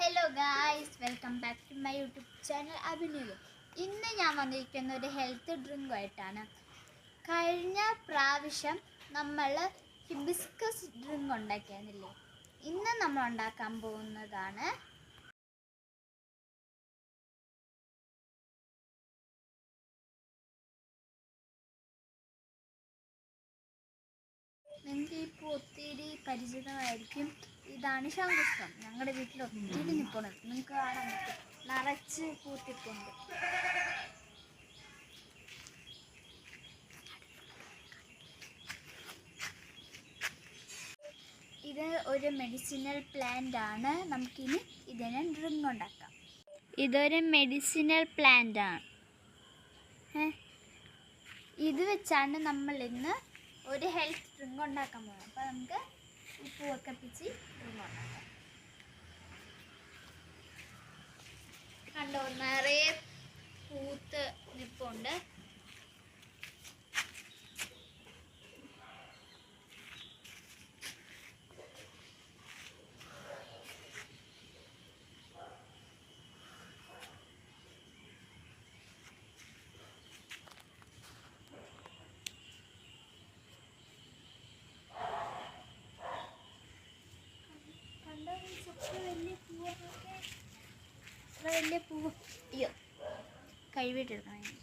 Hello guys, welcome back to my YouTube channel Abhinav. ഇന്ന് ഞാൻ വന്നിരിക്കുന്ന ഒരു ഹെൽത്ത് ഡ്രിങ്കുമായിട്ടാണ്. കഴിഞ്ഞ പ്രാവശ്യം നമ്മൾ ഹിബിസ്കസ് ഡ്രിങ്ക് ഉണ്ടാക്കിയായിരുന്നില്ലേ? ഇന്ന് നമ്മൾ ഉണ്ടാക്കാൻ പോകുന്നതാണ് നിങ്ങൾക്ക് ഇപ്പോൾ ഒത്തിരി പരിചിതമായിരിക്കും. ഇതാണ് ശംഖുപുഷ്പം. ഞങ്ങളുടെ വീട്ടിൽ ഒത്തിരി നിൽക്കുന്നത് നിങ്ങൾക്ക് കാണാൻ പറ്റും. നിറച്ച് പൂത്തിട്ടുണ്ട്. ഇത് ഒരു മെഡിസിനൽ പ്ലാന്റ് ആണ്. നമുക്കിനി ഇതിനെ ഡ്രിങ്ക് ഉണ്ടാക്കാം. ഇതൊരു മെഡിസിനൽ പ്ലാന്റ് ആണ്. ഇത് വെച്ചാണ് നമ്മൾ ഇന്ന് ഒരു ഹെൽത്ത് ഡ്രിങ്ക് ഉണ്ടാക്കാൻ പോകുന്നത്. അപ്പോൾ നമുക്ക് ഈ പൂവൊക്കെ പിച്ച് ഡ്രിങ്ക് ഉണ്ടാക്കാം. കണ്ടോ, നിറയെ പൂത്ത് നിൽപ്പുണ്ട്. വലിയ പൂവ് അയ്യോ കഴുകിയിട്ടെടുക്കണം.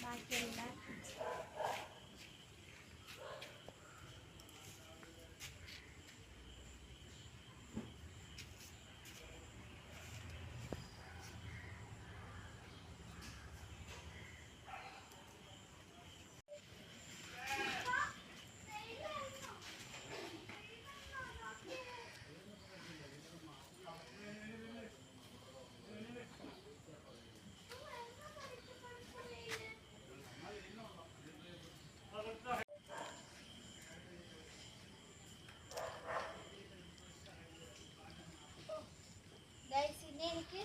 ബാക്കിയെല്ലാം എനിക്ക്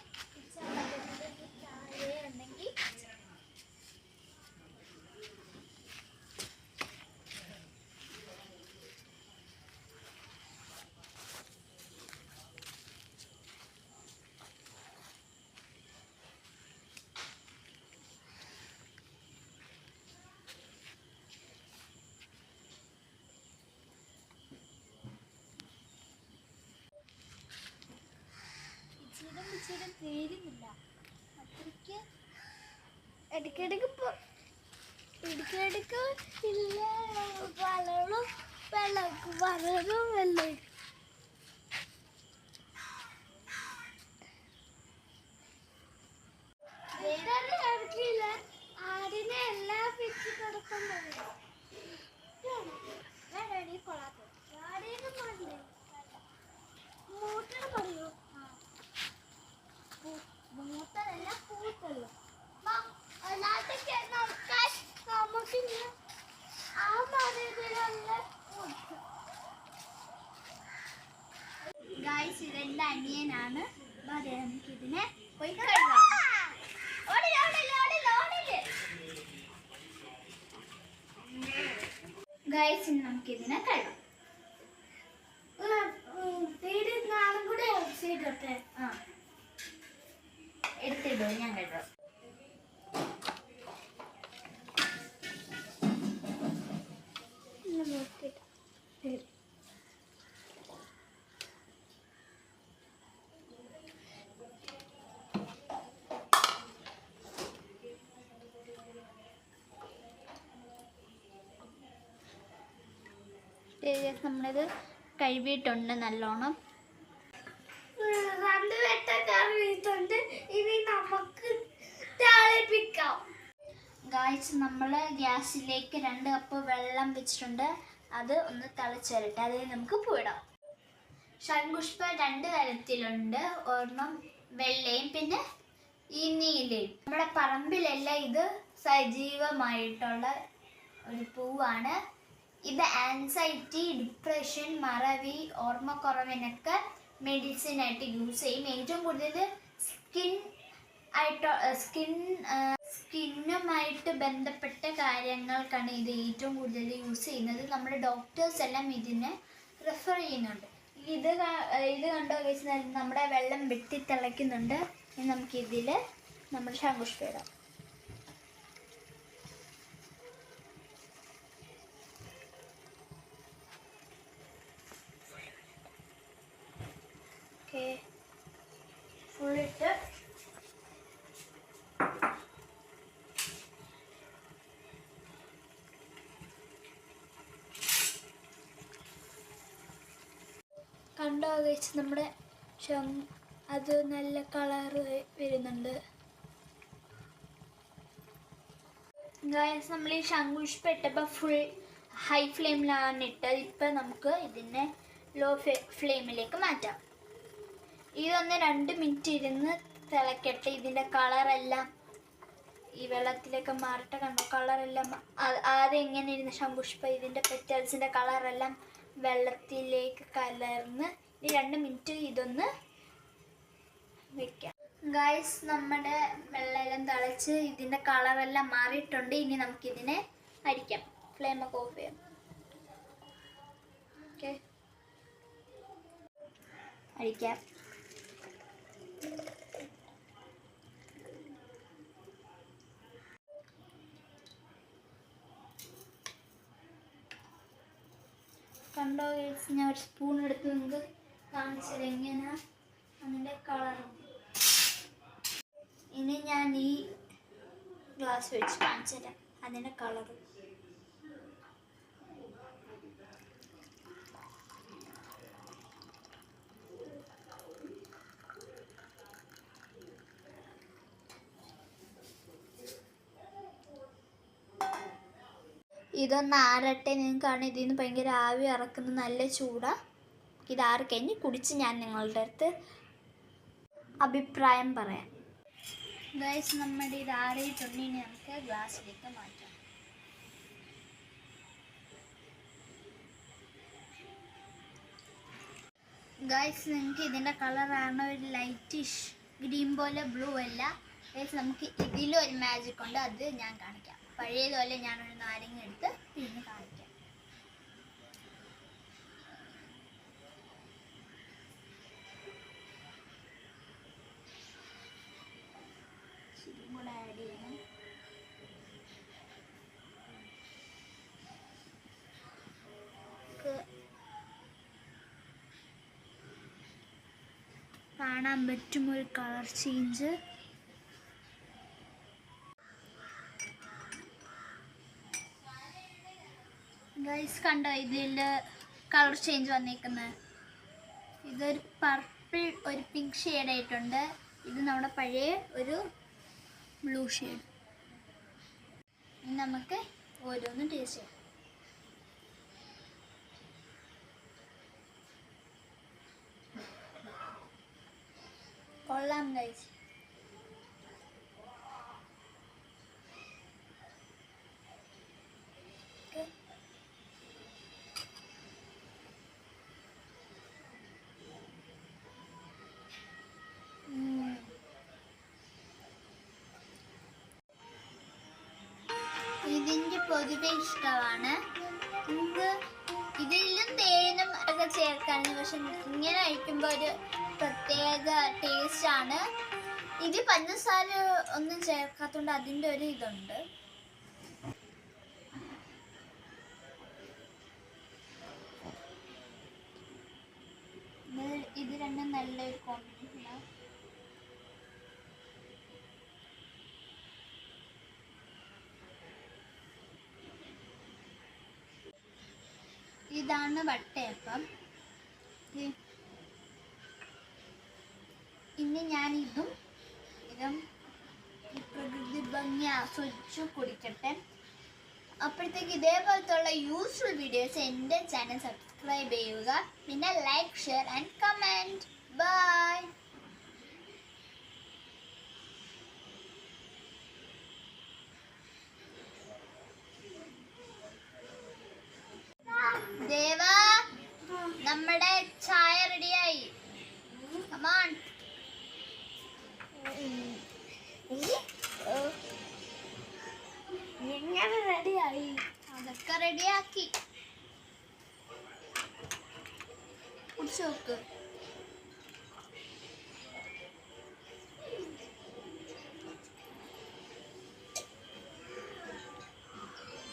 ഉണ്ടെങ്കിൽ തീരുന്നില്ല. അത്രയ്ക്ക് ഇടയ്ക്കിടയ്ക്ക് ഇല്ല. വളരും വെള്ളം ആടിനെ എല്ലാം പിച്ച് കിടക്കുന്നത് കൊള്ളാത്ത ആടിനെ പറഞ്ഞേ മൂട്ട പറയൂ. മൂത്തല്ല പൂത്തല്ല. ഗായ്സ്, ഇതെന്റെ അനിയനാണ്. നമുക്കിതിനെ പോയി കഴുകാം. ഗായ്സ്, നമുക്കിതിനെ കഴുകാം. നാളും കൂടെ ചെയ്തോട്ടെ. എടുത്തിടോ, ഞാൻ കഴുകാം. നമ്മളിത് കഴുകിയിട്ടുണ്ട് നല്ലോണം. ഇനി നമുക്ക് താളിപ്പിക്കാം. ഗായ്സ്, നമ്മൾ ഗ്യാസിലേക്ക് 2 കപ്പ് വെള്ളം വെച്ചിട്ടുണ്ട്. അത് ഒന്ന് തിളച്ച് വരട്ടെ. അതിൽ നമുക്ക് പൂയിടാം. ശംഖുപുഷ്പം 2 തരത്തിലുണ്ട്. ഒരെണ്ണം വെള്ളയും പിന്നെ ഈ നീലയും. നമ്മുടെ പറമ്പിലെല്ലാം ഇത് സജീവമായിട്ടുള്ള ഒരു പൂവാണ്. ഇത് ആൻസൈറ്റി, ഡിപ്രഷൻ, മറവി, ഓർമ്മക്കുറവിനൊക്കെ മെഡിസിനായിട്ട് യൂസ് ചെയ്യും. ഏറ്റവും കൂടുതൽ സ്കിന്നുമായിട്ട് ബന്ധപ്പെട്ട കാര്യങ്ങൾക്കാണ് ഇത് ഏറ്റവും കൂടുതൽ യൂസ് ചെയ്യുന്നത്. നമ്മുടെ ഡോക്ടേഴ്സ് എല്ലാം ഇതിനെ പ്രിഫർ ചെയ്യുന്നുണ്ട്. ഇത് കണ്ടോ ഗൈസ്, നമ്മുടെ വെള്ളം വെട്ടി തിളയ്ക്കുന്നുണ്ട്. ഇനി നമുക്കിതിൽ നമ്മുടെ ശംഖുപുഷ്പം ഇടാം. ഓക്കെ, ഫുള്ളിട്ട് കണ്ടോ ഗൈസ്, നമ്മുടെ അത് നല്ല കളറ് വരുന്നുണ്ട്. ഗൈസ്, നമ്മൾ ഈ ശംഖുപുഷ്പം ഇട്ടപ്പോൾ ഫുൾ ഹൈ ഫ്ലെയിമിലാണ് ഇട്ടത്. ഇപ്പം നമുക്ക് ഇതിനെ ലോ ഫ്ലെയിമിലേക്ക് മാറ്റാം. ഇതൊന്ന് 2 മിനിറ്റ് ഇരുന്ന് തിളക്കട്ടെ. ഇതിൻ്റെ കളറെല്ലാം ഈ വെള്ളത്തിലേക്ക് മാറിയിട്ട് കണ്ടോ, കളറെല്ലാം ആദ്യം എങ്ങനെ ഇരുന്ന ശംഖുപുഷ്പം ഇതിൻ്റെ പെറ്റൽസിൻ്റെ കളറെല്ലാം വെള്ളത്തിലേക്ക് കലർന്ന്. ഇനി 2 മിനിറ്റ് ഇതൊന്ന് വെക്കാം. ഗൈസ്, നമ്മുടെ വെള്ളമെല്ലാം തിളച്ച് ഇതിൻ്റെ കളറെല്ലാം മാറിയിട്ടുണ്ട്. ഇനി നമുക്കിതിനെ അരിക്കാം. ഫ്ലെയിമൊക്കെ ഓഫ് ചെയ്യാം. ഓക്കെ, അരിക്കാം. കണ്ടോ ഗൈസ്, ഞാൻ ഒരു സ്പൂൺ എടുത്ത് നിങ്ങൾക്ക് കാണിച്ചത് എങ്ങനെയാ അതിൻ്റെ കളർ. ഇനി ഞാൻ ഈ ഗ്ലാസ് വെച്ച് കാണിച്ചു തരാം അതിൻ്റെ കളർ. ഇതൊന്ന് ആറട്ടെ. നിങ്ങൾക്കാണ് ഇതിൽ നിന്ന് ഭയങ്കര ആവി ഇറക്കുന്ന നല്ല ചൂടാണ്. ഇത് ആറി കഴിഞ്ഞ് കുടിച്ച് ഞാൻ നിങ്ങളുടെ അടുത്ത് അഭിപ്രായം പറയാം. ഗൈസ്, നമ്മുടെ ഇത് ആറിയിട്ടുണ്ട്. ഇനി നമുക്ക് ഗ്ലാസ്സിലേക്ക് മാറ്റാം. ഗൈസ്, നിങ്ങൾക്ക് ഇതിൻ്റെ കളറാണ് ഒരു ലൈറ്റിഷ് ഗ്രീൻ പോലെ ബ്ലൂ അല്ല. ഗൈസ്, നമുക്ക് ഇതിലൊരു മാജിക് ഉണ്ട്, അത് ഞാൻ കാണിക്കാം. പഴയതുപോലെ ഞാനൊരു നാരങ്ങ എടുത്ത് പിന്നെ കാണിക്കാം. കൂടെ ആഡ് ചെയ്യണം. കാണാൻ പറ്റും ഒരു കളർ ചേഞ്ച്. ഗൈസ്, കണ്ടോ ഇതിൽ കളർ ചേഞ്ച് വന്നേക്കുന്നത്? ഇതൊരു പർപ്പിൾ, ഒരു പിങ്ക് ഷെയ്ഡ് ആയിട്ടുണ്ട്. ഇത് നമ്മുടെ പഴയ ഒരു ബ്ലൂ ഷെയ്ഡ്. ഇനി നമുക്ക് ഓരോന്നും ടേസ്റ്റ് ചെയ്യാം. കൊള്ളാം ഗൈസ്. ഇതിൻ്റെ പൊതുവെ ഇഷ്ടമാണ്. നമുക്ക് ഇതിലും തേനും ഒക്കെ ചേർക്കാണ്, പക്ഷെ ഇങ്ങനെ കഴിക്കുമ്പോൾ ഒരു പ്രത്യേക ടേസ്റ്റാണ്. ഇത് പഞ്ചസാര ഒന്നും ചേർക്കാത്തതുകൊണ്ട് അതിൻ്റെ ഒരു ഇതുണ്ട്. ഇത് രണ്ടും നല്ലൊരു കോമ്പിനേഷനാണ്. ഇതാണ് വട്ടയപ്പം. ഇനി ഞാൻ ഇതും ഈ പ്രകൃതി ഭംഗി ആസ്വദിച്ചു കുടിക്കട്ടെ. അപ്പോഴത്തേക്ക് ഇതേപോലത്തുള്ള യൂസ്ഫുൾ വീഡിയോസ് എൻ്റെ ചാനൽ സബ്സ്ക്രൈബ് ചെയ്യുക. പിന്നെ like, share and comment. Bye. ദേവാ, നമ്മുടെ ചായ റെഡിയായി. കമോൺ. എങ്ങനെ റെഡിയായി? അതൊക്കെ റെഡിയാക്കി. കുടിച്ചു നോക്ക്.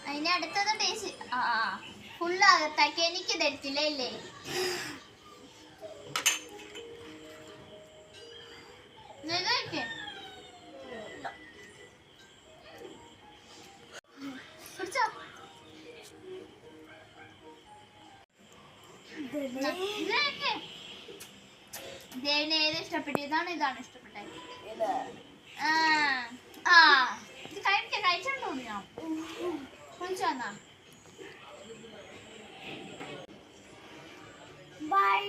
അതിന് അടുത്തത് ടേസ്റ്റ് ഫുള്ള് അകത്താക്കി എനിക്ക് തരത്തില്ല ഇല്ലേ? ഏത് ഇഷ്ടപ്പെട്ടു? ഇതാണ് ഇഷ്ടപ്പെട്ടത്? ഇത് കഴിച്ചോണ്ടോ ഞാൻ കുളിച്ചോന്നാ. ബൈ.